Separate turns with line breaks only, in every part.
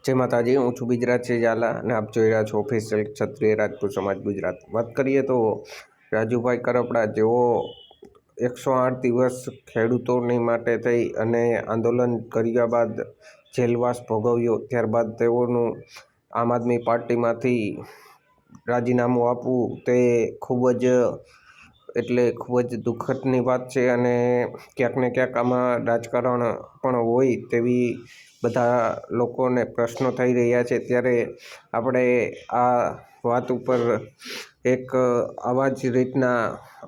જય માતાજી, હું છું ગુજરાતસિંહ ઝાલા અને આપ જોઈ રહ્યા છો ઓફિશિયલ ક્ષત્રિય રાજપૂત સમાજ ગુજરાત। વાત કરીએ તો રાજુભાઈ કરપડા જેઓ 108 દિવસ ખેડૂતોની માટે થઈ અને આંદોલન કર્યા બાદ જેલવાસ ભોગવ્યો, ત્યારબાદ તેઓનું આમ આદમી પાર્ટીમાંથી રાજીનામું આપવું તે ખૂબ જ દુઃખદની વાત છે અને ક્યાંક ને ક્યાંક આમાં રાજકારણ પણ હોય તેવી બધા લોકોને પ્રશ્નો થઈ રહ્યા છે। ત્યારે આપણે આ વાત ઉપર એક આવા જ રીતના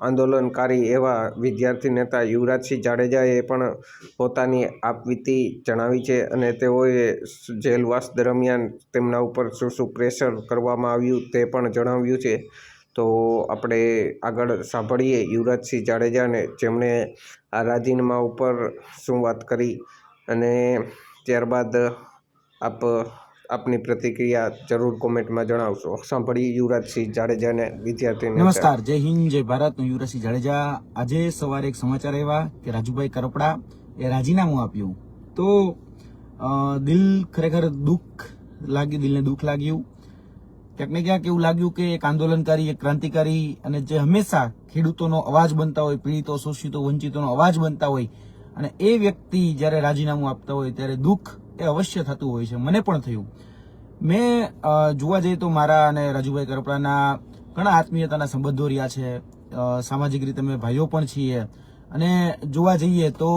આંદોલનકારી એવા વિદ્યાર્થી નેતા યુવરાજસિંહ જાડેજાએ પણ પોતાની આપવીતી જણાવી છે અને તેઓએ જેલવાસ દરમિયાન તેમના ઉપર શું પ્રેશર કરવામાં આવ્યું તે પણ જણાવ્યું છે। તો આપણે આગળ સાંભળીએ યુવરાજસિંહ જાડેજાને, જેમણે આ રાજીનામા ઉપર શું વાત કરી અને ત્યારબાદ આપની પ્રતિક્રિયા જરૂર કોમેન્ટમાં જણાવશો। સાંભળીએ યુવરાજસિંહ જાડેજાને, વિદ્યાર્થી નેતા।
નમસ્કાર, જય હિન્દ, જય ભારત। હું યુવરાજસિંહ જાડેજા। આજે સવારે એક સમાચાર આવ્યા કે રાજુભાઈ કરપડા એ રાજીનામું આપ્યું તો દિલને દુઃખ લાગ્યું। ક્યાંક ને ક્યાંક એવું લાગ્યું કે એક આંદોલનકારી, એક ક્રાંતિકારી અને જે હંમેશા ખેડૂતોનો અવાજ બનતા હોય, પીડિતો, શોષિતો, વંચિતોનો અવાજ બનતા હોય અને એ વ્યક્તિ જ્યારે રાજીનામું આપતા હોય ત્યારે દુઃખ એ અવશ્ય થતું હોય છે। મને પણ થયું। મેં જોવા જઈએ તો મારા અને રાજુભાઈ કરપડાના ઘણા આત્મીયતાના સંબંધો રહ્યા છે, સામાજિક રીતે અમે ભાઈઓ પણ છીએ અને જોવા જઈએ તો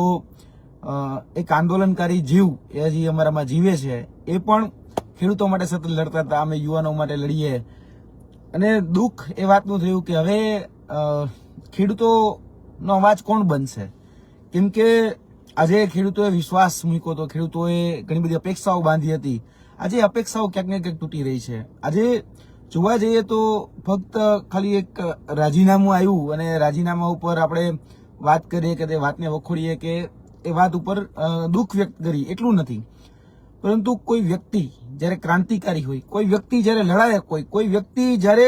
એક આંદોલનકારી જીવ એ હજી અમારામાં જીવે છે। એ પણ ખેડૂતો માટે સતત લડતા હતા, અમે યુવાનો માટે લડીએ અને દુઃખ એ વાતનું થયું કે હવે ખેડૂતોનો અવાજ કોણ બનશે? કેમ કે આજે ખેડૂતોએ વિશ્વાસ મૂક્યો હતો, ખેડૂતોએ ઘણી બધી અપેક્ષાઓ બાંધી હતી। આજે અપેક્ષાઓ ક્યાંક ને ક્યાંક તૂટી રહી છે। આજે જોવા જઈએ તો ફક્ત ખાલી એક રાજીનામું આવ્યું અને રાજીનામા ઉપર આપણે વાત કરીએ કે તે વાતને વખોડીએ કે એ વાત ઉપર દુઃખ વ્યક્ત કરી એટલું નથી, પરંતુ કોઈ વ્યક્તિ જ્યારે ક્રાંતિકારી હોય, કોઈ વ્યક્તિ જ્યારે લડાયક હોય, કોઈ વ્યક્તિ જ્યારે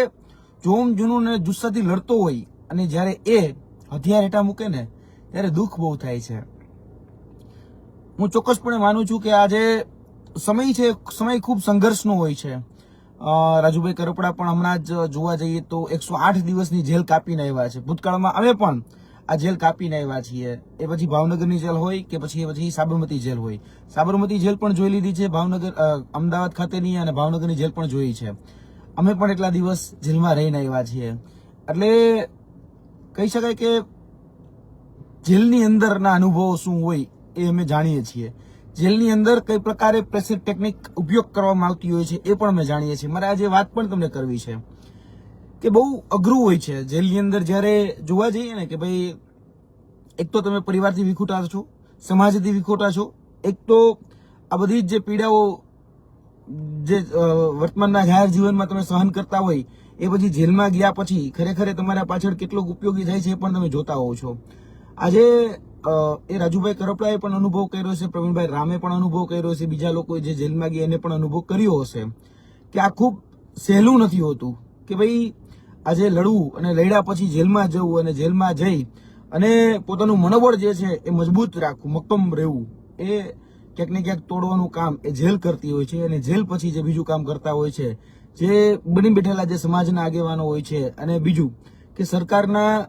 જોમ જૂનું અને જુસ્સાથી લડતો હોય અને જ્યારે એ હથિયાર હેઠા મૂકે ને ત્યારે દુઃખ બહુ થાય છે। હું ચોક્કસપણે માનું છું કે આજે સમય ખૂબ સંઘર્ષનો હોય છે। રાજુભાઈ કરપડા પણ હમણાં જ જોવા જઈએ તો 108 દિવસની જેલ કાપીને આવ્યા છે। ભૂતકાળમાં અમે પણ આ જેલ કાપીને આવ્યા છીએ। એ પછી ભાવનગરની જેલ હોય કે પછી સાબરમતી જેલ હોય, સાબરમતી જેલ પણ જોઈ લીધી છે, ભાવનગર અમદાવાદ ખાતેની અને ભાવનગરની જેલ પણ જોઈ છે। અમે પણ એટલા દિવસ જેલમાં રહીને આવ્યા છીએ। એટલે કહી શકાય કે જેલની અંદરના અનુભવો શું હોય એ અમે જાણીએ છીએ। જેલની અંદર કઈ પ્રકારે પ્રેશર ટેકનિક ઉપયોગ કરવામાં આવતી હોય છે એ પણ અમે જાણીએ છીએ। મારે આજે વાત પણ તમને કરવી છે કે બહુ અઘરું હોય છે જેલની અંદર જ્યારે જોવા જઈએ ને કે ભાઈ એક તો તમે પરિવારથી વિખૂટા છો, સમાજથી વિખૂટા છો, એક તો આ બધી જે પીડાઓ જે વર્તમાનના જાહેર જીવનમાં તમે સહન કરતા હોય એ પછી જેલમાં ગયા પછી ખરેખર તમારા પાછળ કેટલો ઉપયોગી થાય છે એ પણ તમે જોતા હોવ છો। આજે એ રાજુભાઈ કરપડાએ પણ અનુભવ કર્યો છે, પ્રવીણભાઈ રામે પણ અનુભવ કર્યો છે, બીજા લોકો જે જેલમાં ગયા એને પણ અનુભવ કર્યો હશે કે આ ખૂબ સહેલું નથી હોતું કે ભાઈ આજે લડવું અને લડ્યા પછી જેલમાં જવું અને જેલમાં જઈ અને પોતાનું મનોબળ જે છે એ મજબૂત રાખવું, મક્કમ રહેવું, એ ક્યાંક ને ક્યાંક તોડવાનું કામ એ જેલ કરતી હોય છે। અને જેલ પછી જે બીજું કામ કરતા હોય છે, જે બની બેઠેલા જે સમાજના આગેવાનો હોય છે અને બીજું કે સરકારના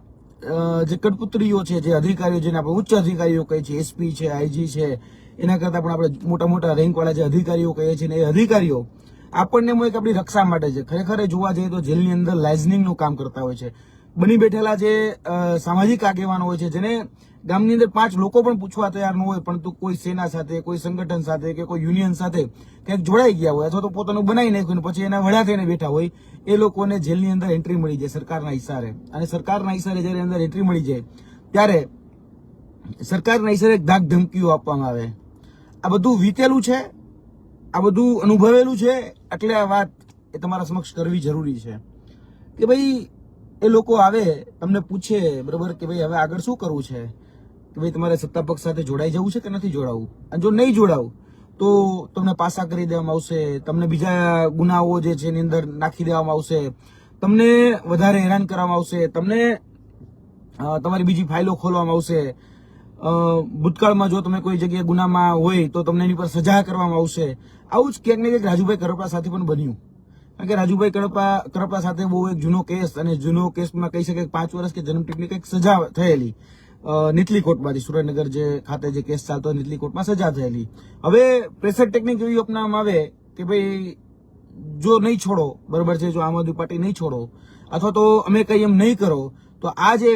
જે કઠપુતળીઓ છે, જે અધિકારીઓ, જેને આપણે ઉચ્ચ અધિકારીઓ કહીએ છીએ, એસપી છે, આઈજી છે, એના કરતા પણ આપણે મોટા રેન્કવાળા જે અધિકારીઓ કહીએ છીએ ને એ અધિકારીઓ આપણને એક આપણી રક્ષા માટે છે। ખરેખર જોવા જઈએ તો જેલની અંદર લાઇઝનિંગનું કામ કરતા હોય છે। બની બેઠેલા જે સામાજિક આગેવાનો હોય છે, જેને ગામની અંદર 5 લોકો પણ પૂછવા તૈયાર ન હોય, પરંતુ કોઈ સેના સાથે, કોઈ સંગઠન સાથે કે કોઈ યુનિયન સાથે ક્યાંક જોડાઈ ગયા હોય અથવા તો પોતાનું બનાવી નાખ્યું પછી એના વડા થઈને બેઠા હોય, એ લોકોને જેલની અંદર એન્ટ્રી મળી જાય સરકારના ઈશારે। અને સરકારના ઈશારે જયારે અંદર એન્ટ્રી મળી જાય ત્યારે સરકારના ઈશારે ધાક ધમકીઓ આપવામાં આવે। આ બધું વીતેલું છે, આ બધું અનુભવેલું છે, એટલે આ વાત એ તમારા સમક્ષ કરવી જરૂરી છે કે ભાઈ એ લોકો આવે તમને પૂછે, બરોબર, કે ભાઈ હવે આગળ શું કરવું છે, કે ભાઈ તમારે સત્તા પક્ષ સાથે જોડાઈ જવું છે કે નથી જોડાવું, અને જો નહીં જોડાવું તો તમને પાસા કરી દેવામાં આવશે, તમને બીજા ગુનાઓ જે છે એની અંદર નાખી દેવામાં આવશે, તમને વધારે હેરાન કરવામાં આવશે, તમને તમારી બીજી ફાઇલો ખોલવામાં આવશે, ભૂતકાળમાં જો તમે કોઈ જગ્યાએ ગુનામાં હોય તો તમને એની પર સજા કરવામાં આવશે। આવું જ ક્યાંક ને ક્યાંક રાજુભાઈ કરપડા સાથે પણ બન્યું. કારણ કે રાજુભાઈ કરપડા સાથે બહુ એક જૂનો કેસ, અને જૂનો કેસમાં કહી શકાય 5 વર્ષ કે જન્મટીપની કંઈક સજા થયેલી નીતલી કોર્ટમાંથી, સુરેન્દ્રનગર જે ખાતે જે કેસ ચાલતો નીતલી કોર્ટમાં સજા થયેલી. હવે પ્રેશર ટેકનિક એવી અપનાવવામાં આવે કે ભાઈ જો નહીં છોડો, બરોબર છે, જો આમ આદમી પાર્ટી નહીં છોડો અથવા તો અમે કઈ એમ નહીં કરો તો આ જે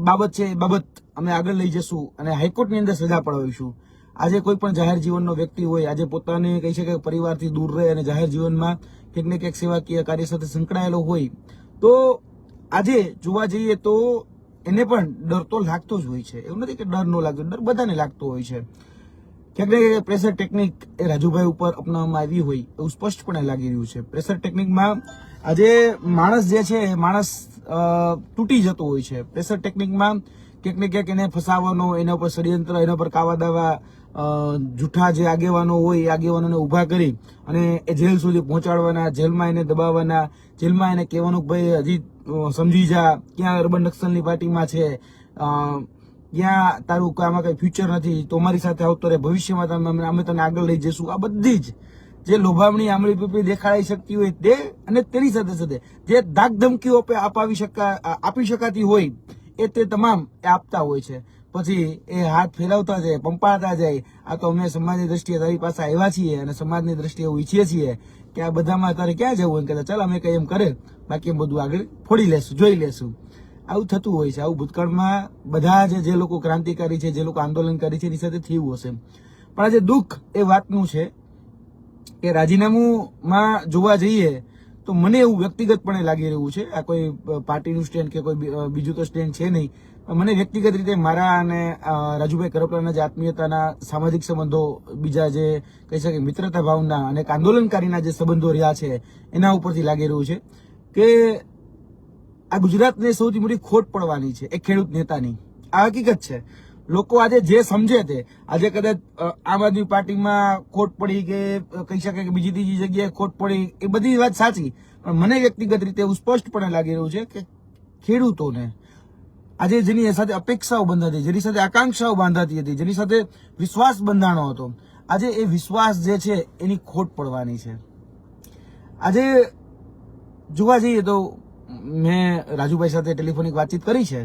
બાબત છે એ બાબત અમે આગળ લઈ જશું અને હાઈકોર્ટની અંદર સજા પડાવીશું. આજે કોઈ પણ જાહેર જીવનનો વ્યક્તિ હોય, આજે પોતાને કહી શકાય પરિવારથી દૂર રહે અને જાહેર જીવનમાં ક્યાંક ને ક્યાંક સેવાકીય કાર્ય સાથે સંકળાયેલો હોય તો આજે જોવા જઈએ તો એને પણ ડર તો લાગતો જ હોય છે. એવું નથી કે ડર ન લાગતો, ડર બધાને લાગતો હોય છે. ક્યાંક ને ક્યાંક પ્રેશર ટેકનિક એ રાજુભાઈ ઉપર અપનાવવામાં આવી હોય એવું સ્પષ્ટપણે લાગી રહ્યું છે. પ્રેશર ટેકનિકમાં આજે માણસ જે છે માણસ તૂટી જતો હોય છે. પ્રેશર ટેકનિકમાં ક્યાંક ને ક્યાંક એને ફસાવાનો, એના ઉપર ષડયંત્ર, એના ઉપર કાવા દાવા, જૂઠા જે આગેવાનો હોય એ આગેવાનોને ઉભા કરી અને એ જેલ સુધી પહોંચાડવાના, જેલમાં એને દબાવવાના, જેલમાં એને કહેવાનું કે ભાઈ હજી સમજી જા, ક્યાં અર્બન નક્સલની પાર્ટીમાં છે, ક્યાં તારું આમાં કઈ ફ્યુચર નથી, તો અમારી સાથે આવતો રહે, ભવિષ્યમાં અમે તને આગળ લઈ જઈશું. આ બધી જ જે લોભામણી આમળી પીપળી દેખાડી શકતી હોય તે, અને તેની સાથે સાથે જે ધાક ધમકીઓ આપી શકાતી હોય એ તે તમામ એ આપતા હોય છે. પછી એ હાથ ફેરવતા જાય, પંપાતા જાય, આ તો અમે સમાજની દ્રષ્ટિએ તારી પાસે આવ્યા છીએ અને સમાજની દ્રષ્ટિએ એવું ઈચ્છીએ છીએ કે આ બધામાં તારે ક્યાં જવું, એમ કહેતા ચાલ અમે કઈ એમ કરે, બાકી એમ બધું આગળ ફોડી લેશું, જોઈ લેશું. આવું થતું હોય છે. આવું ભૂતકાળમાં બધા જે લોકો ક્રાંતિકારી છે, જે લોકો આંદોલનકારી છે એની સાથે થયું હશે. પણ આજે દુઃખ એ વાતનું છે કે રાજીનામુંમાં જોવા જઈએ તો મને એવું વ્યક્તિગતપણે લાગી રહ્યું છે, આ કોઈ પાર્ટીનું સ્ટેન્ડ કે કોઈ બીજું તો સ્ટેન્ડ છે નહીં, મને વ્યક્તિગત રીતે મારા અને રાજુભાઈ કરપડાના જે આત્મીયતાના સામાજિક સંબંધો, બીજા જે કહી શકાય મિત્રતા ભાવના અને આંદોલનકારીના જે સંબંધો રહ્યા છે એના ઉપરથી લાગી રહ્યું છે કે આ ગુજરાતને સૌથી મોટી ખોટ પડવાની છે એ ખેડૂત નેતાની. આ હકીકત છે. લોકો આજે જે સમજે તે, આજે કદાચ આમ આદમી પાર્ટીમાં ખોટ પડી કે કહી શકાય કે બીજી ત્રીજી જગ્યાએ ખોટ પડી, એ બધી વાત સાચી, પણ મને વ્યક્તિગત રીતે એવું સ્પષ્ટપણે લાગી રહ્યું છે કે ખેડૂતોને આજે જેની સાથે અપેક્ષાઓ બંધાતી, જેની સાથે આકાંક્ષાઓ બાંધાતી હતી, જેની સાથે વિશ્વાસ બંધાણો હતો, આજે એ વિશ્વાસ જે છે એની ખોટ પડવાની છે. આજે જોવા જઈએ તો મેં રાજુભાઈ સાથે ટેલિફોનિક વાતચીત કરી છે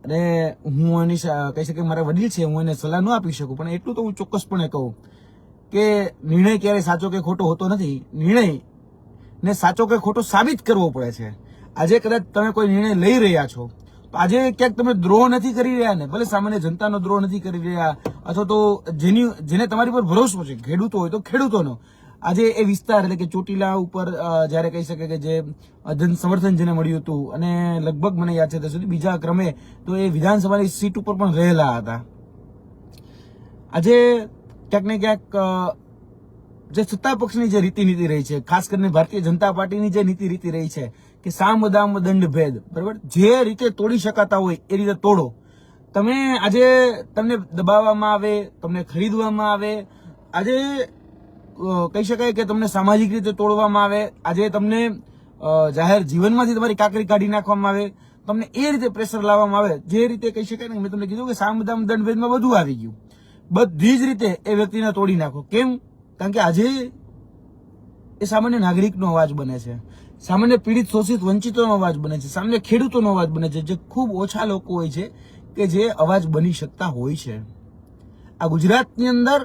અને હું એની કહી શકાય મારા વડીલ છે, હું એને સલાહ ન આપી શકું, પણ એટલું તો હું ચોક્કસપણે કહું કે નિર્ણય ક્યારેય સાચો કે ખોટો હોતો નથી. નિર્ણય ને સાચો કે ખોટો સાબિત કરવો પડે છે. આજે કદાચ તમે કોઈ નિર્ણય લઈ રહ્યા છો તો આજે ક્યાંક તમે દ્રોહ નથી કરી રહ્યા ને, ભલે સામાન્ય જનતાનો દ્રોહ નથી કરી રહ્યા, અથવા તો જેને તમારી પર ભરોસો છે, ખેડૂતો હોય તો ખેડૂતોનો, આજે એ વિસ્તાર એટલે કે ચોટીલા ઉપર જયારે કહી શકે કે જે જન સમર્થન જેને મળ્યું હતું અને લગભગ મને યાદ છે ત્યાં સુધી બીજા ક્રમે તો એ વિધાનસભાની સીટ ઉપર પણ રહેલા હતા. આજે ક્યાંક ને ક્યાંક જે સત્તા પક્ષની જે રીતિ રહી છે, ખાસ કરીને ભારતીય જનતા પાર્ટીની જે નીતિ રીતિ રહી છે કે સામ દામ દંડ ભેદ, બરાબર, જે રીતે તોડી શકાતા હોય એ રીતે તોડો. તમે આજે તમને દબાવવામાં આવે, તમને ખરીદવામાં આવે, આજે કહી શકાય કે તમને સામાજિક રીતે તોડવામાં આવે, આજે તમને જાહેર જીવનમાંથી તમારી કાકરી કાઢી નાખવામાં આવે, તમને એ રીતે પ્રેશર લાવવામાં આવે, જે રીતે કહી શકાય ને મેં તમને કીધું કે સામ દામ દંડ ભેદમાં બધું આવી ગયું. બધી જ રીતે એ વ્યક્તિને તોડી નાખો. કેમ? કારણ કે આજે એ સામાન્ય નાગરિકનો અવાજ બને છે, સામાન્ય પીડિત શોષિત વંચિતોનો અવાજ બને છે, સામાન્ય ખેડૂતોનો અવાજ બને છે, જે ખૂબ ઓછા લોકો હોય છે કે જે અવાજ બની શકતા હોય છે. આ ગુજરાતની અંદર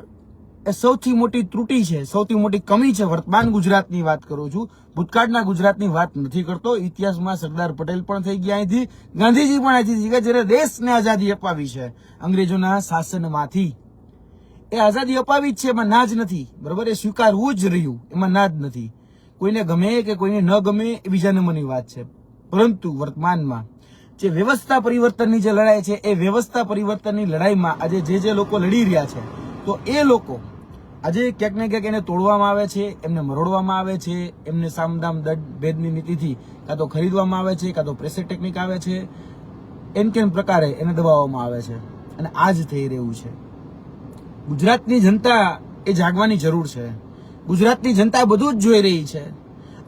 એ સૌથી મોટી ત્રુટિ છે, સૌથી મોટી કમી છે. વર્તમાન ગુજરાતની વાત કરું છું, ભૂતકાળના ગુજરાતની વાત નથી કરતો. ઇતિહાસમાં સરદાર પટેલ પણ થઈ ગયા અહીંથી, ગાંધીજી પણ અહીંથી થઈ ગયા, જ્યારે દેશને આઝાદી અપાવી છે અંગ્રેજોના શાસનમાંથી. એ આઝાદી અપાવી જ છે, એમાં ના જ નથી, બરોબર, એ સ્વીકારવું જ રહ્યું, એમાં ના જ નથી. કોઈને ગમે કે કોઈને ન ગમે એ બીજા નંબરની વાત છે, પરંતુ વર્તમાનમાં જે વ્યવસ્થા પરિવર્તનની જે લડાઈ છે એ વ્યવસ્થા પરિવર્તનની લડાઈમાં આજે જે લોકો લડી રહ્યા છે તો એ લોકો આજે ક્યાંક ને ક્યાંક એને તોડવામાં આવે છે, એમને મરોડવામાં આવે છે, એમને સામદામ ભેદની નીતિથી કાં તો ખરીદવામાં આવે છે, કાં તો પ્રેશર ટેકનિક આવે છે, એમ કેમ પ્રકારે એને દબાવવામાં આવે છે. અને આ જ થઈ રહ્યું છે. ગુજરાતની જનતા એ જાગવાની જરૂર છે. ગુજરાતની જનતા બધું જ જોઈ રહી છે.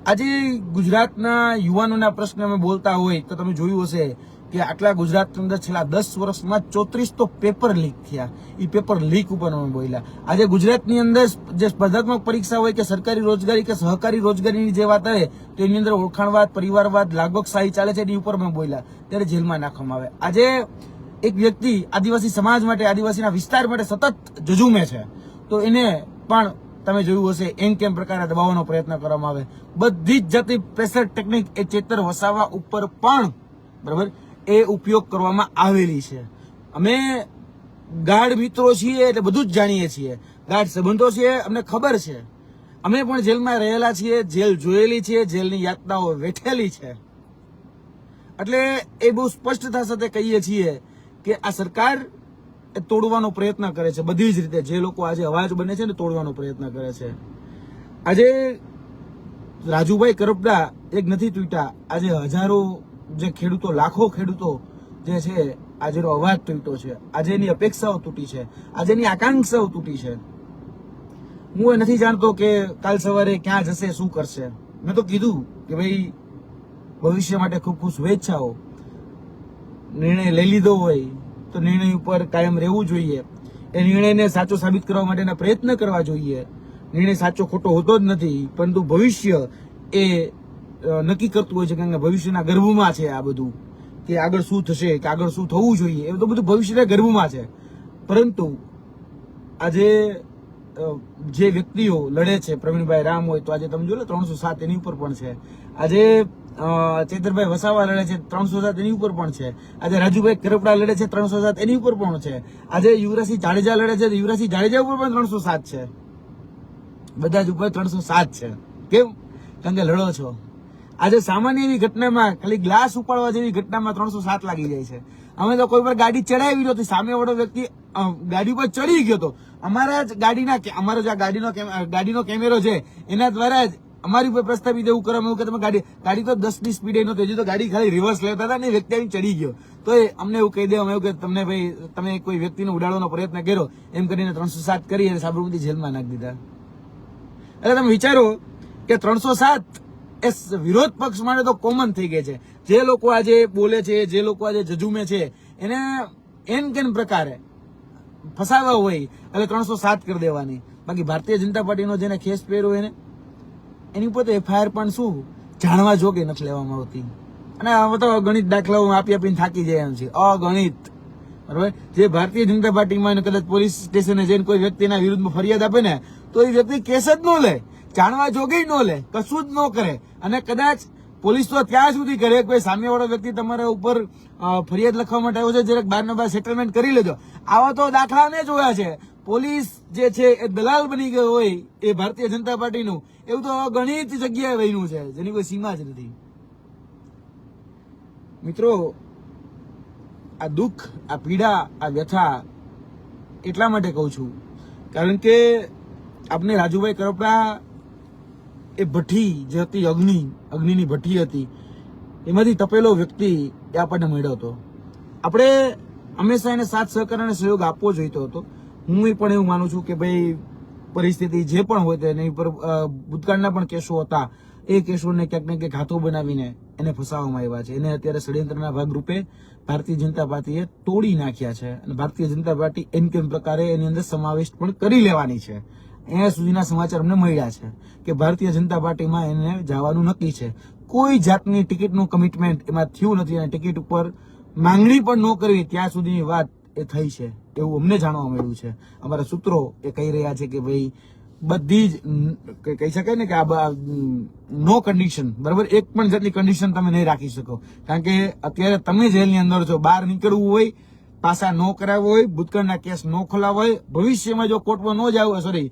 આજે ગુજરાતના યુવાનોના પ્રશ્ન અમે બોલતા હોય તો તમે જોયું હશે કે આટલા ગુજરાતની અંદર છેલ્લા 10 વર્ષમાં 34 તો પેપર લીક થયા. એ પેપર લીક ઉપર અમે બોલ્યા. આજે ગુજરાતની અંદર જે સ્પર્ધાત્મક પરીક્ષા હોય કે સરકારી રોજગારી કે સહકારી રોજગારીની જે વાત આવે તો એની અંદર ઓળખાણવાદ, પરિવારવાદ, લાગવકશાહી ચાલે છે એની ઉપર અમે બોલ્યા ત્યારે જેલમાં નાખવામાં આવે. આજે એક વ્યક્તિ આદિવાસી સમાજ માટે, આદિવાસીના વિસ્તાર માટે સતત જજુમે છે તો એને પણ તમે જોયું હશે એમ કેમ પ્રકારે દબાવવાનો પ્રયત્ન કરવામાં આવે. બધી જ જાતની પ્રેશર ટેકનિક એ ચેતર વસાવા ઉપર પણ બરાબર એ ઉપયોગ કરવામાં આવેલી છે. અમે ગાઢ મિત્રો છીએ એટલે બધું જ જાણીએ છીએ, ગાઢ સંબંધો છે, અમને ખબર છે. અમે પણ જેલમાં રહેલા છીએ, જેલ જોયેલી છે, જેલની યાતનાઓ વેઠેલી છે. એટલે એ બહુ સ્પષ્ટતા સાથે કહીએ છીએ કે આ સરકાર તોડવાનો પ્રયત્ન કરે છે બધી જ રીતે. જે લોકો આજે અવાજ બને છે ને તોડવાનો પ્રયત્ન કરે છે. આજે રાજુભાઈ કરપડા એક નથી તૂટ્યા, આજે હજારો જે ખેડૂતો, લાખો ખેડૂતો જે છે આજેનો અવાજ તૂટ્યો છે, આજે એની અપેક્ષાઓ તૂટી છે, આજે એની આકાંક્ષાઓ તૂટી છે. હું એ નથી જાણતો કે કાલ સવારે ક્યાં જશે, શું કરશે. મેં તો કીધું કે ભાઈ ભવિષ્ય માટે ખૂબ ખૂબ શુભેચ્છાઓ. નિર્ણય લઈ લીધો હોય તો નિર્ણય ઉપર કાયમ રહેવું જોઈએ. એ નિર્ણયને સાચો સાબિત કરવા માટેના પ્રયત્ન કરવા જોઈએ. નિર્ણય સાચો ખોટો હોતો જ નથી, પરંતુ ભવિષ્ય એ નક્કી કરતું હોય છે, કારણ કે ભવિષ્યના ગર્ભમાં છે આ બધું, કે આગળ શું થશે, કે આગળ શું થવું જોઈએ, એ તો બધું ભવિષ્યના ગર્ભમાં છે. પરંતુ આજે જે વ્યક્તિઓ લડે છે, પ્રવીણભાઈ રામ હોય તો આજે તમે જો 307 એની ઉપર પણ છે. આજે ચેતરભાઈ વસાવા લડે છે 307 એની ઉપર પણ છે. આજે રાજુભાઈ કરપડા લડે છે 307 એની ઉપર પણ છે. આજે યુવરાજસિંહ જાડેજા લડે છે, યુવરાજસિંહ જાડેજા ઉપર પણ 307 છે. બધા જ ઉપર 307 છે. કેમ? કારણ કે લડો છો. આજે સામાન્ય એવી ઘટનામાં, ખાલી ગ્લાસ ઉપાડવા જેવી ઘટનામાં 307 લાગી જાય છે. અમે તો કોઈ પર ગાડી ચડાવી નહોતી, સામે વાળો વ્યક્તિ ગાડી પર ચડી ગયો હતો. અમારા જ અમારો જે ગાડીનો કેમેરો છે એના દ્વારા જ અમારી ઉપર પ્રસ્થાપિત એવું કરવામાં આવ્યું કે તમે ગાડી તો 10ની સ્પીડે નહોતી, હજી તો ગાડી ખાલી રિવર્સ લેતા હતા ને વ્યક્તિ આવીને ચડી ગયો. તો અમને એવું કહી દેવામાં આવ્યું કે તમને ભાઈ તમે કોઈ વ્યક્તિને ઉડાડવાનો પ્રયત્ન કર્યો એમ કરીને 307 કરી અને સાબરમતી જેલમાં નાખી દીધા. એટલે તમે વિચારો કે 307 એ વિરોધ પક્ષ માટે તો કોમન થઈ ગઈ છે. જે લોકો આજે બોલે છે, જે લોકો આજે જજુમે છે, એને એમ કેમ પ્રકારે ફસાવા હોય એટલે 307 કરી દેવાની. બાકી ભારતીય જનતા પાર્ટીનો જેને ખેસ પહેર્યો એની ઉપર તો FIR પણ શું જાણવા જોગે નથી લેવામાં આવતી. અને હવે તો ગણિત દાખલાઓ આપીને થાકી જાય એમ છે, અગણિત. બરાબર? જે ભારતીય જનતા પાર્ટીમાં કદાચ પોલીસ સ્ટેશને જઈને કોઈ વ્યક્તિના વિરુદ્ધમાં ફરિયાદ આપે ને તો એ વ્યક્તિ કેસ જ ન લે, જાણવા જોગે ન લે, કશું જ ન કરે. અને કદાચ પોલીસ તો ત્યાં સુધી કરે કે ભાઈ સામેવાળો વ્યક્તિ તમારા ઉપર ફરિયાદ લખવા માટે આવ્યો છે, જરાક બારનો બાર સેટલમેન્ટ કરી લેજો. આવા તો દાખલા મેં જોયા છે. પોલીસ જે છે એ દલાલ બની ગયો હોય એ ભારતીય જનતા પાર્ટીનું, એવું તો ઘણી જગ્યાએ બન્યું છે જેની કોઈ સીમા જ નથી. મિત્રો, આ દુઃખ, આ પીડા, આ વ્યથા એટલા માટે કહું છું કારણ કે આપણે રાજુભાઈ કરપડા એ ભઠ્ઠી જે હતી, અગ્નિની ભઠ્ઠી હતી, એમાંથી તપેલો વ્યક્તિ એ આપણને મળ્યો હતો. આપણે હંમેશા એને સાથ સહકાર અને સહયોગ આપવો જોઈતો હતો. હું પણ એવું માનું છું કે ભાઈ પરિસ્થિતિ જે પણ હોય તેની ઉપર ભૂતકાળના પણ કેસો હતા, એ કેસોને ક્યાંક ને ક્યાંક હાથો બનાવીને એને ફસાવવામાં આવ્યા છે. એને અત્યારે ષડયંત્રના ભાગરૂપે ભારતીય જનતા પાર્ટીએ તોડી નાખ્યા છે અને ભારતીય જનતા પાર્ટી એમ કેમ પ્રકારે એની અંદર સમાવેશ પણ કરી લેવાની છે. અહીંયા સુધીના સમાચાર અમને મળ્યા છે કે ભારતીય જનતા પાર્ટીમાં એને જવાનું નક્કી છે. કોઈ જાતની ટિકિટનું કમિટમેન્ટ એમાં થયું નથી અને ટિકિટ ઉપર માંગણી પણ ન કરવી ત્યાં સુધીની વાત એ થઈ છે એવું અમને જાણવા મળ્યું છે. અમારા સૂત્રો એ કહી રહ્યા છે કે ભાઈ બધી જ કહી શકાય ને કે આ નો કન્ડિશન, બરાબર, એક પણ જાતની કન્ડિશન તમે નહીં રાખી શકો. કારણ કે અત્યારે તમે જેલની અંદર છો, બહાર નીકળવું હોય, પાસા ન કરાવવો હોય, ભૂતકાળના કેસ ન ખોલાવવા હોય, ભવિષ્યમાં જો કોર્ટમાં ન જવું હોય, સોરી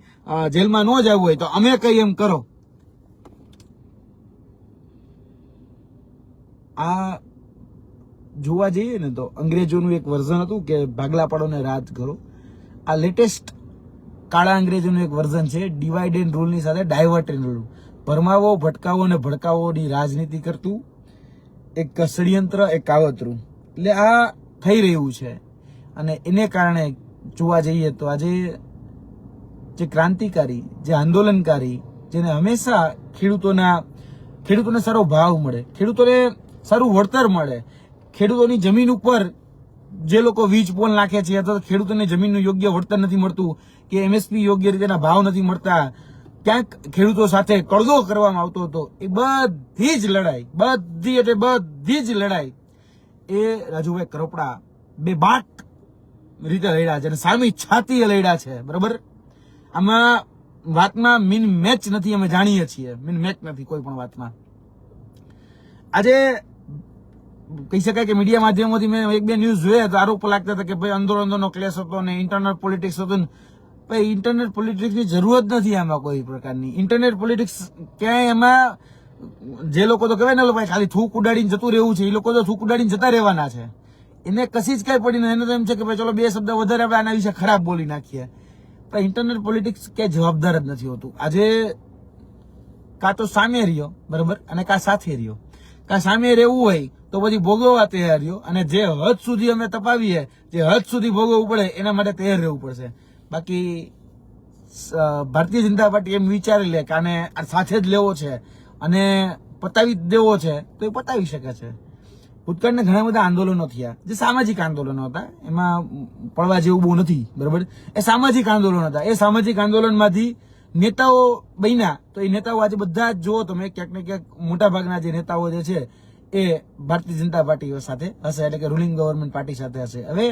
જેલમાં ન જવું હોય તો અમે કઈ એમ કરો. આ જોવા જઈએ ને તો અંગ્રેજોનું એક વર્ઝન હતું કે ભાગલા પાડો ને રાજ કરો. આ લેટેસ્ટ કાળા અંગ્રેજોનું એક વર્ઝન છે, ડિવાઇડ એન્ડ રૂલની સાથે ડાયવર્ટ એન્ડ રૂલ. ભરમાવો, ભટકાવો અને ભડકાવોની રાજનીતિ કરતું એક ષડયંત્ર, એક કાવતરું. એટલે આ થઈ રહ્યું છે અને એને કારણે જોવા જઈએ તો આજે જે ક્રાંતિકારી, જે આંદોલનકારી, જેને હંમેશા ખેડૂતોને સારો ભાવ મળે, ખેડૂતોને સારું વળતર મળે, ખેડૂતોની જમીન ઉપર જે લોકો વીજ પોલ નાખે છે અથવા ખેડૂતોને જમીનનું યોગ્ય વળતર નથી મળતું કે એમએસપી યોગ્ય રીતેના ભાવ નથી મળતા, ક્યાંક ખેડૂતો સાથે કળગો કરવામાં આવતો હતો, એ બધી જ લડાઈ એ રાજુભાઈ કરોપડા બેબાક રીતે લડ્યા છે અને સામી છાતીએ લડ્યા છે. બરાબર, આમાં વાતમાં મીન મેચ નથી, અમે જાણીએ છીએ મીન મેચ નથી કોઈ પણ વાતમાં. આજે કહી શકાય કે મીડિયા માધ્યમોથી મેં એક બે ન્યૂઝ જોયા તો આરોપ લાગતા હતા કે ભાઈ અંદરો ક્લેશ હતો ને ઇન્ટરનલ પોલિટિક્સ હતું. ભાઈ ઇન્ટરનેટ પોલિટિક્સની જરૂરત નથી આમાં કોઈ પ્રકારની. ઇન્ટરનેટ પોલિટિક્સ ક્યાંય એમાં જે લોકો તો કહેવાય ને ભાઈ ખાલી થૂક ઉડાડીને જતું રહેવું છે, એ લોકો તો થૂક ઉડાડીને જતા રહેવાના છે. એને કશી જ કઈ પડી ને એને તો એમ છે કે ભાઈ ચલો બે શબ્દ વધારે આપણે આના વિશે ખરાબ બોલી નાખીએ. પણ ઇન્ટરનેટ પોલિટિક્સ ક્યાંય જવાબદાર જ નથી હોતું. આજે કાં તો સામે રહ્યો બરાબર અને કાં સાથે રહ્યો. કાં સામે રહેવું હોય તો પછી ભોગવવા તૈયાર રહ્યો, અને જે હદ સુધી અમે તપાવીએ, જે હદ સુધી ભોગવવું પડે એના માટે તૈયાર રહેવું પડશે. બાકી ભારતીય જનતા પાર્ટી એમ વિચારી લે કે આને સાથે જ લેવો છે અને પતાવી જ દેવો છે તો એ પતાવી શકે છે. ભૂતકાળના ઘણા બધા આંદોલનો થયા જે સામાજિક આંદોલનો હતા, એમાં પડવા જેવું બહુ નથી. બરાબર, એ સામાજિક આંદોલન હતા. એ સામાજિક આંદોલનમાંથી નેતાઓ બન્યા તો એ નેતાઓ આજે બધા જ જુઓ તમે ક્યાંક ને ક્યાંક મોટા ભાગના જે નેતાઓ જે છે એ ભારતીય જનતા પાર્ટી સાથે હશે, એટલે કે રૂલિંગ ગવર્મેન્ટ પાર્ટી સાથે હશે. હવે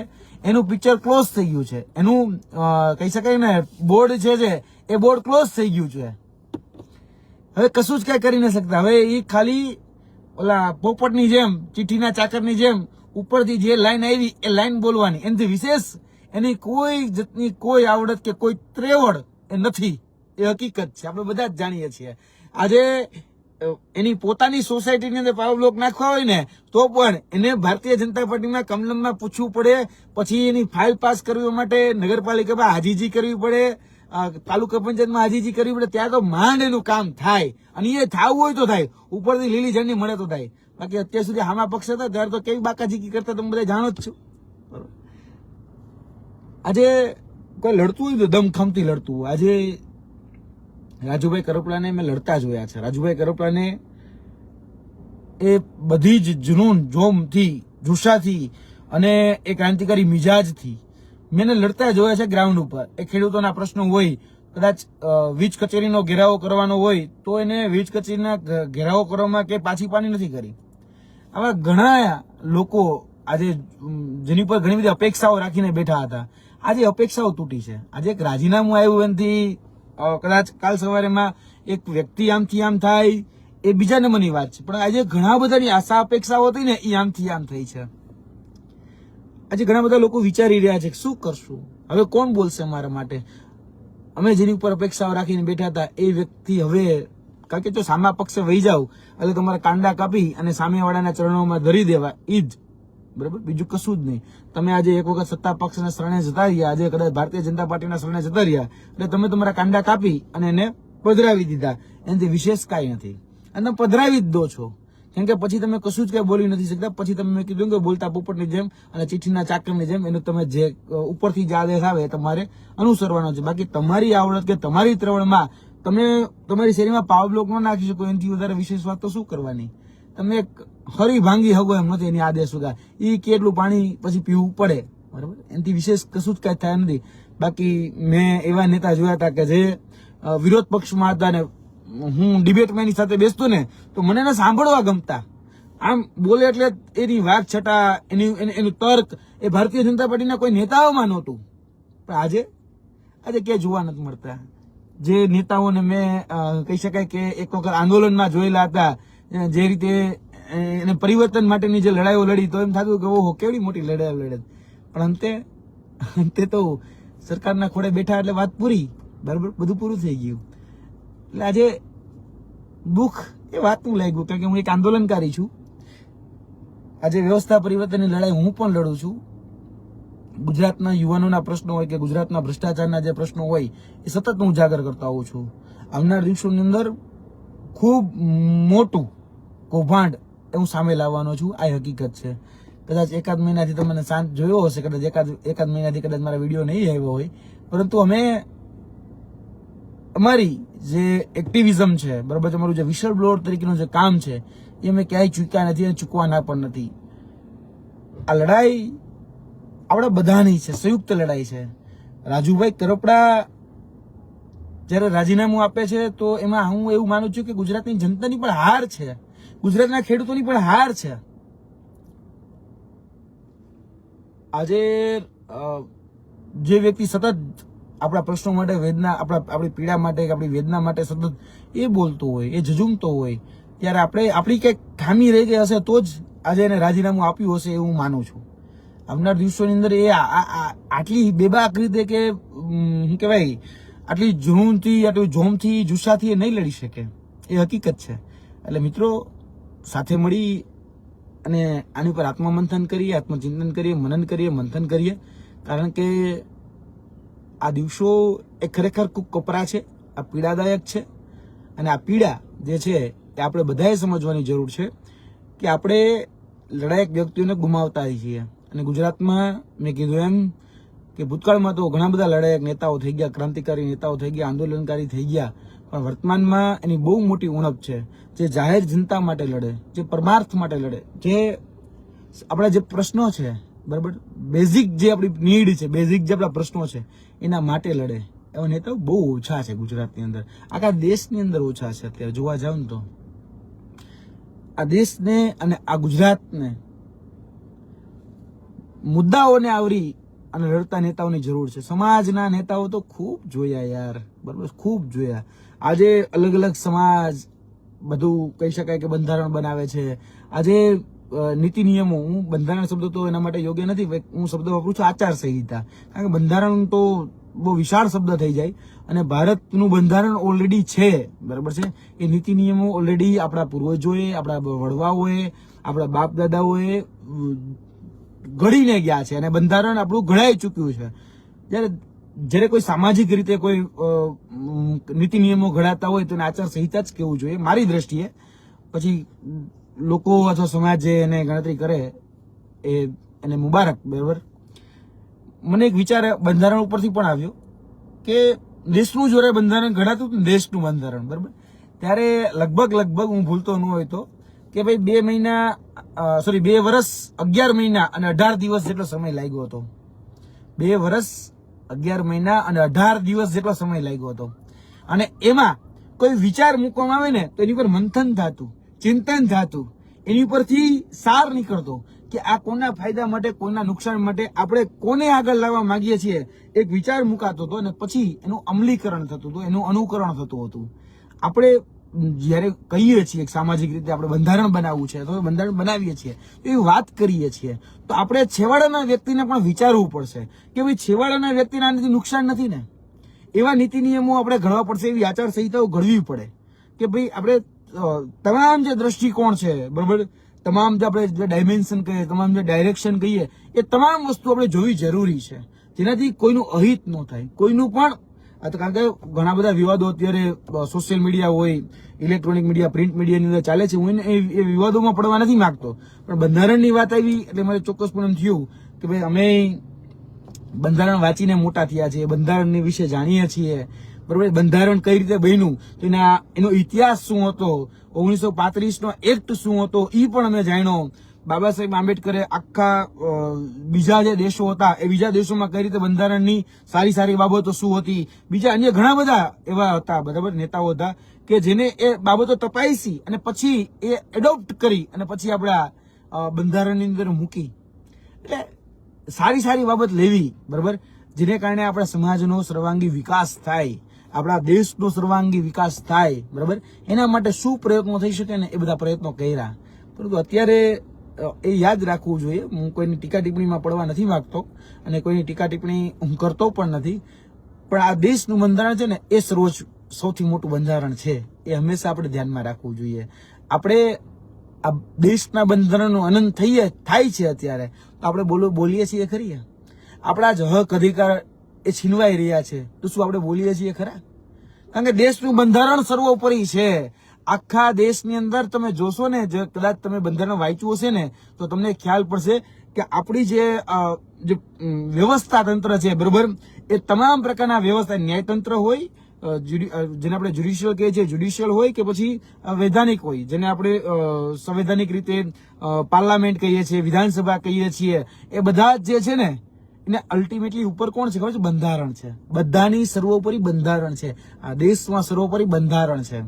એનું પિક્ચર ક્લોઝ થઈ ગયું છે, એનું કહી શકાય ને બોર્ડ છે એ બોર્ડ ક્લોઝ થઈ ગયું છે. હવે કશું જ કઈ કરી ન શકતા. હવે એ ખાલી ઓલા પોપટની જેમ, ચીઠીના ચાકરની જેમ ઉપરથી જે લાઈન આવી એ લાઈન બોલવાની, એનાથી વિશેષ એની કોઈ જાતની કોઈ આવડત કે કોઈ ત્રેવડ એ નથી. એ હકીકત છે, આપણે બધા જ જાણીએ છીએ. આજે એની પોતાની સોસાયટીની અંદર પાવર બ્લોક નાખવા હોય ને તો પણ એને ભારતીય જનતા પાર્ટીમાં કમલમમાં પૂછવું પડે, પછી એની ફાઇલ પાસ કરવા માટે નગરપાલિકામાં હાજીજી કરવી પડે, તાલુકા પંચાયતમાં હાજીજી કરવી પડે, ત્યાં તો માંડ એનું કામ થાય. અને એ થવું હોય તો થાય, ઉપરથી લીલી ઝંડી મળે તો થાય. બાકી અત્યાર સુધી આમાં પક્ષ હતા ત્યારે તો કેવી બાકાજીકી કરતા તમે બધા જાણો જ છો. આજે કોઈ લડતું હોય તો દમખમથી લડતું. આજે રાજુભાઈ કરોપડાને મેં લડતા જોયા છે. રાજુભાઈ કરોપડાને એ બધી જ જુનૂન જોમથી, જુસ્સાથી અને એ ક્રાંતિકારી મિજાજથી મેં લડતા જોયા છે ગ્રાઉન્ડ ઉપર. એ ખેડૂતોના પ્રશ્નો હોય, કદાચ વીજ કચેરીનો ઘેરાવો કરવાનો હોય તો એને વીજ કચેરીના ઘેરાવો કરવામાં કે પાછી પાની નથી કરી. આવા ઘણા લોકો આજે જેની પર ઘણી બધી અપેક્ષાઓ રાખીને બેઠા હતા, આજે અપેક્ષાઓ તૂટી છે. આજે એક રાજીનામું આવ્યું એનાથી કદાચ કાલ સવારેમાં એક વ્યક્તિ આમથી આમ થાય એ બીજા નંબરની વાત છે, પણ આજે ઘણા બધાની આશા અપેક્ષાઓ હતી ને એ આમથી આમ થઈ છે. આજે ઘણા બધા લોકો વિચારી રહ્યા છે કે શું કરશું, હવે કોણ બોલશે મારા માટે. અમે જેની ઉપર અપેક્ષાઓ રાખીને બેઠા હતા એ વ્યક્તિ હવે, કારણ કે જો સામા પક્ષે વહી જાવ એટલે તમારા કાંડા કાપી અને સામેવાળાના ચરણોમાં ધરી દેવા, ઈ જ બરાબર, બીજું કશું જ નહીં. તમે આજે એક વખત સત્તા પક્ષના શરણે જતા રહ્યા, આજે કદાચ ભારતીય જનતા પાર્ટીના શરણે જતા રહ્યા એટલે તમે તમારા કાંડા કાપી અને એને પધરાવી દીધા. એનાથી વિશેષ કાંઈ નથી, અને તમે પધરાવી જ દો છો. કેમ કે પછી તમે કશું જ કઈ બોલી નથી શકતા. પછી તમે મેં કીધું કે બોલતા પોપટની જેમ અને ચીઠીના ચાકરની જેમ એનું તમે જે ઉપરથી જે આદેશ આવે એ તમારે અનુસરવાનો છે. બાકી તમારી આવડત કે તમારી ત્રવણમાં તમે તમારી શેરીમાં પાવર બ્લોક ન નાખી શકો એનાથી વધારે વિશેષ વાત તો શું કરવાની. તમે એક હરી ભાંગી હગો એમ નથી એની આદેશ સુધા. એ કેટલું પાણી પછી પીવું પડે, બરાબર, એનાથી વિશેષ કશું જ કઈ થાય નથી. બાકી મેં એવા નેતા જોયા હતા કે જે વિરોધ પક્ષમાં હતા ને હું ડિબેટમાં એની સાથે બેસતો ને તો મને એને સાંભળવા ગમતા. આમ બોલે એટલે એની વાત છટા, એનું તર્ક એ ભારતીય જનતા પાર્ટીના કોઈ નેતાઓમાં નહોતું. પણ આજે ક્યાંય જોવા નથી મળતા. જે નેતાઓને મેં કહી શકાય કે એક વખત આંદોલનમાં જોયેલા હતા, જે રીતે એને પરિવર્તન માટેની જે લડાઈઓ લડી તો એમ થતું કે ઓહો કેવડી મોટી લડાઈઓ લડે, પણ અંતે તો સરકારના ખોળે બેઠા એટલે વાત પૂરી, બરાબર, બધું પૂરું થઈ ગયું. એટલે આજે દુઃખ એ વાતનું લાગ્યું, કારણ કે હું એક આંદોલનકારી છું. આજે વ્યવસ્થા પરિવર્તનની લડાઈ હું પણ લડું છું. ગુજરાતના યુવાનોના પ્રશ્નો હોય કે ગુજરાતના ભ્રષ્ટાચારના જે પ્રશ્નો હોય એ સતત હું ઉજાગર કરતા હોઉં છું. આવનાર દિવસોની અંદર ખૂબ મોટું કૌભાંડ હું સામે લાવવાનો છું, આ હકીકત છે. કદાચ એકાદ મહિનાથી તમને શાંત જોયો હશે, કદાચ એકાદ મહિનાથી કદાચ મારા વિડીયો નહીં આવ્યો હોય, પરંતુ અમે અમારી જે એક્ટિવિઝમ છે, બરાબર, તમારું જે વિશલ બ્લોઅર તરીકેનું જે કામ છે એ અમે ક્યાંય ચૂક્યા નથી અને ચૂકવાના પણ નથી. આ લડાઈ આપણા બધાની છે, સંયુક્ત લડાઈ છે. રાજુભાઈ કરપડા જયારે રાજીનામું આપે છે તો એમાં હું એવું માનું છું કે ગુજરાતની જનતાની પણ હાર છે, ગુજરાતના ખેડૂતોની પણ હાર છે. આજે જે વ્યક્તિ સતત આપણા પ્રશ્નો માટે વેદના, આપણી પીડા માટે, આપણી વેદના માટે સતત એ બોલતો હોય, એ ઝઝૂમતો હોય, ત્યારે આપણી કંઈક ખામી રહી ગઈ હશે તો જ આજે એને રાજીનામું આપ્યું હશે એવું માનું છું. આવનાર દિવસોની અંદર એ આટલી બેબાક રીતે કે શું કહેવાય, આટલી જૂનથી, આટલું જોમથી, જુસ્સાથી એ નહીં લડી શકે, એ હકીકત છે. એટલે મિત્રો, સાથે મળી અને આની પર આત્મમંથન કરીએ, આત્મચિંતન કરીએ, મનન કરીએ, મંથન કરીએ. કારણ કે આ દિવસો એ ખરેખર ખૂબ કપરા છે, આ પીડાદાયક છે. અને આ પીડા જે છે એ આપણે બધાએ સમજવાની જરૂર છે કે આપણે લડાયક વ્યક્તિઓને ગુમાવતા છીએ. અને ગુજરાતમાં મેં કીધું એમ કે ભૂતકાળમાં તો ઘણા બધા લડાયક નેતાઓ થઈ ગયા, ક્રાંતિકારી નેતાઓ થઈ ગયા, આંદોલનકારી થઈ ગયા, પણ વર્તમાનમાં એની બહુ મોટી ઉણપ છે. જે જાહેર જનતા માટે લડે, જે પરમાર્થ માટે લડે, જે આપણા જે પ્રશ્નો છે, બરાબર, બેઝિક જે આપણી નીડ છે, બેઝિક જે આપણા પ્રશ્નો છે એના માટે લડે, એવા નેતાઓ બહુ ઓછા છે ગુજરાતની અંદર, આખા દેશની અંદર ઓછા છે. અત્યારે જોવા જાવ ને તો આ દેશને અને આ ગુજરાતને મુદ્દાઓને આવરી અને લડતા નેતાઓની જરૂર છે. સમાજના નેતાઓ તો ખૂબ જોયા યાર, બરાબર, ખૂબ જોયા. આજે અલગ અલગ સમાજ બધું કહી શકાય કે બંધારણ બનાવે છે. આજે નીતિ નિયમો, હું બંધારણ શબ્દ તો એના માટે યોગ્ય નથી, હું શબ્દ વાપરું છું આચારસંહિતા. કારણ કે બંધારણ તો બહુ વિશાળ શબ્દ થઈ જાય અને ભારતનું બંધારણ ઓલરેડી છે, બરાબર છે. એ નીતિ નિયમો ઓલરેડી આપણા પૂર્વજોએ, આપણા વડવાઓએ, આપણા બાપ દાદાઓએ ઘડીને ગયા છે અને બંધારણ આપણું ઘડાઈ ચૂક્યું છે. જ્યારે કોઈ સામાજિક રીતે કોઈ નીતિ નિયમો ઘડાતા હોય તો એને આચારસંહિતા જ કહેવું જોઈએ મારી દ્રષ્ટિએ. પછી લોકો અથવા સમાજ જે એને ગણતરી કરે એને મુબારક, બરાબર. મને એક વિચાર બંધારણ ઉપરથી પણ આવ્યો કે દેશનું જોરે બંધારણ ઘડાતું હતું, દેશનું બંધારણ, બરાબર, ત્યારે લગભગ હું ભૂલતો ન હોય તો કે ભાઈ 2 વર્ષ 11 મહિના અને 18 દિવસ જેટલો સમય લાગ્યો હતો. 2 વર્ષ 11 મહિના અને 18 દિવસ જેટલો સમય લાગ્યો હતો. અને એમાં કોઈ વિચાર મૂકવામાં આવે ને તો એની પર મંથન થતું, ચિંતન થતું, એની પરથી સાર નીકળતો કે આ કોના ફાયદા માટે, કોના નુકસાન માટે, આપણે કોને આગળ લાવવા માંગીએ છીએ, એક વિચાર મુકાતો હતો અને પછી એનું અમલીકરણ થતું હતું, એનું અનુકરણ થતું હતું. આપણે જયારે કહીએ છીએ સામાજિક રીતે આપણે બંધારણ બનાવવું છે તો બંધારણ બનાવીએ છીએ, એવી વાત કરીએ છીએ, તો આપણે છેવાડાના વ્યક્તિને પણ વિચારવું પડશે કે ભાઈ છેવાડાના વ્યક્તિને આનાથી નુકસાન નથી ને, એવા નીતિ નિયમો આપણે ઘડવા પડશે, એવી આચારસંહિતાઓ ઘડવી પડે કે ભાઈ આપણે તમામ જે દ્રષ્ટિકોણ છે, બરાબર, તમામ જે આપણે જે ડાયમેન્શન કહીએ, તમામ જે ડાયરેક્શન કહીએ, એ તમામ વસ્તુ આપણે જોવી જરૂરી છે, જેનાથી કોઈનું અહિત ન થાય, કોઈનું પણ. કારણ કે ઘણા બધા વિવાદો અત્યારે સોશિયલ મીડિયા હોય, ઇલેક્ટ્રોનિક મીડિયા, પ્રિન્ટ મીડિયાની અંદર ચાલે છે. હું એ વિવાદોમાં પડવા નથી માંગતો, પણ બંધારણની વાત આવી એટલે મારે ચોક્કસપણે થયું કે ભાઈ અમે બંધારણ વાંચીને મોટા થયા છીએ, બંધારણની વિશે જાણીએ છીએ, બરાબર. બંધારણ કઈ રીતે બન્યું, તો એનો ઇતિહાસ શું હતો, 1935નો એક્ટ શું હતો એ પણ અમે જાણ્યો. બાબા સાહેબ આંબેડકરે આખા બીજા જે દેશો હતા એ બીજા દેશોમાં કઈ રીતે બંધારણની સારી બાબતો શું હતી, બીજા અન્ય ઘણા બધા એવા હતા, બરાબર, નેતાઓ હતા કે જેને એ બાબતો તપાસી અને પછી એ એડોપ્ટ કરી અને પછી આપણા બંધારણની અંદર મૂકી. એટલે સારી બાબત લેવી, બરાબર, જેને કારણે આપણા સમાજનો સર્વાંગી વિકાસ થાય, આપણા દેશનો સર્વાંગી વિકાસ થાય, બરાબર. એના માટે શું પ્રયત્નો થઈ શકે ને એ બધા પ્રયત્નો કર્યા. પરંતુ અત્યારે એ યાદ રાખવું જોઈએ. હું કોઈની ટીકા ટિપ્પણીમાં પડવા નથી માંગતો અને કોઈની ટીકા ટિપ્પણી હું કરતો પણ નથી, પણ આ દેશનું બંધારણ છે ને એ સૌથી મોટું બંધારણ છે, એ હંમેશા આપણે ધ્યાનમાં રાખવું જોઈએ. આપણે આ દેશના બંધારણનો અનંત થાય છે અત્યારે, તો આપણે બોલીએ છીએ ખરી, આપણા જ હક અધિકાર એ છીનવાઈ રહ્યા છે, તો શું આપણે બોલીએ છીએ ખરા? કારણ કે દેશનું બંધારણ સર્વોપરી છે. આખા દેશની અંદર તમે જોશો ને, કદાચ તમે બંધારણ વાંચ્યું હશે ને તો તમને ખ્યાલ પડશે કે આપણી જે વ્યવસ્થા તંત્ર છે, બરોબર, એ તમામ પ્રકારના વ્યવસ્થા, ન્યાયતંત્ર હોય, જેને આપણે જ્યુડિશિયલ કહીએ છીએ, જ્યુડિશિયલ હોય કે પછી વૈધાનિક હોય, જેને આપણે સંવૈધાનિક રીતે પાર્લામેન્ટ કહીએ છીએ, વિધાનસભા કહીએ છીએ, એ બધા જ જે છે ને એને અલ્ટિમેટલી ઉપર કોણ છે ખબર છે? બંધારણ છે. બધાની સર્વોપરી બંધારણ છે. આ દેશમાં સર્વોપરી બંધારણ છે.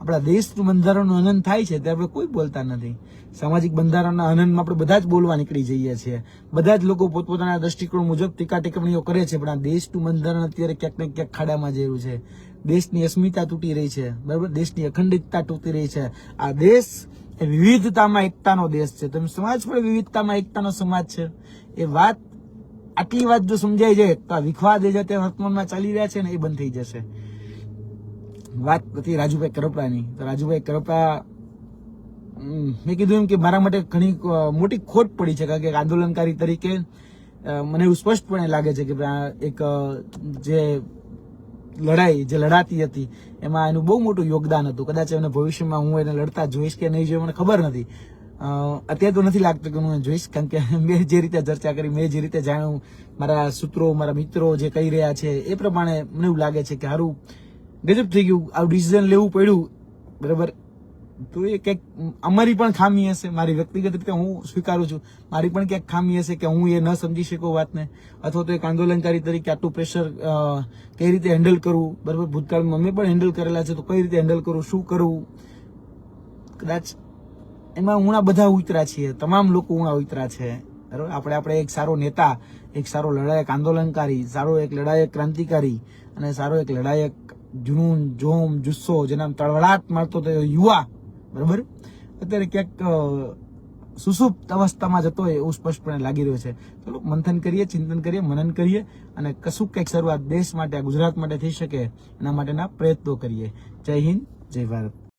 આપણા દેશનું બંધારણનું હનન થાય છે ત્યારે આપણે કોઈ બોલતા નથી. સામાજિક બંધારણના હનનમાં આપણે બધા જ બોલવા નીકળી જઈએ છીએ. બધા જ લોકો પોતપોતાના દ્રષ્ટિકોણ મુજબ ટીકા ટિપ્પણીઓ કરે છે, પણ આ દેશનું બંધારણ અત્યારે ક્યાંક ને ક્યાંક ખાડામાં જયું છે. દેશની અસ્મિતા તૂટી રહી છે, બરાબર? દેશની અખંડિતતા તૂટી રહી છે. આ દેશ એ વિવિધતામાં એકતાનો દેશ છે. તમે સમાજ પણ વિવિધતામાં એકતાનો સમાજ છે. એ વાત, આટલી વાત જો સમજાઈ જાય તો આ વિખવાદ જે તે વર્તમાનમાં ચાલી રહ્યા છે ને એ બંધ થઈ જશે. વાત હતી રાજુભાઈ કરપડાની. તો રાજુભાઈ કરપડા, મેં કીધું એમ કે મારા માટે ઘણી મોટી ખોટ પડી છે, કારણ કે એક આંદોલનકારી તરીકે મને એવું સ્પષ્ટપણે લાગે છે કે એક જે લડાઈ જે લડાતી હતી એમાં એનું બહુ મોટું યોગદાન હતું. કદાચ એને ભવિષ્યમાં હું એને લડતા જોઈશ કે નહીં જોઈએ મને ખબર નથી. અત્યારે તો નથી લાગતું કે હું જોઈશ, કારણ કે મેં જે રીતે ચર્ચા કરી, મેં જે રીતે જાણ્યું, મારા સૂત્રો, મારા મિત્રો જે કહી રહ્યા છે એ પ્રમાણે મને એવું લાગે છે કે સારું ગજબ થઈ ગયું, આવું ડિસિઝન લેવું પડ્યું, બરાબર? તો એ કંઈક અમારી પણ ખામી હશે. મારી વ્યક્તિગત રીતે હું સ્વીકારું છું, મારી પણ ક્યાંક ખામી હશે કે હું એ ન સમજી શકું વાતને, અથવા તો એક આંદોલનકારી તરીકે આટલું પ્રેશર કઈ રીતે હેન્ડલ કરવું, બરાબર? ભૂતકાળમાં અમે પણ હેન્ડલ કરેલા છે, તો કઈ રીતે હેન્ડલ કરવું, શું કરવું, કદાચ એમાં ઉણા બધા ઉતરા છીએ, તમામ લોકો ઉણા ઉતરા છે, બરાબર? આપણે એક સારો નેતા, એક સારો લડાયક આંદોલનકારી, સારો એક લડાયક ક્રાંતિકારી અને સારો એક લડાયક જુનૂન, જોમ, જુસ્સો, જેના તળવળાટ મારતો તો યુવા, બરાબર, અત્યારે ક્યાંક સુસુપ્ત અવસ્થામાં જતો હોય એવું સ્પષ્ટપણે લાગી રહ્યું છે. ચલો મંથન કરીએ, ચિંતન કરીએ, મનન કરીએ અને કશું કંઈક શરૂઆત દેશ માટે, ગુજરાત માટે થઈ શકે એના માટેના પ્રયત્નો કરીએ. જય હિન્દ, જય ભારત.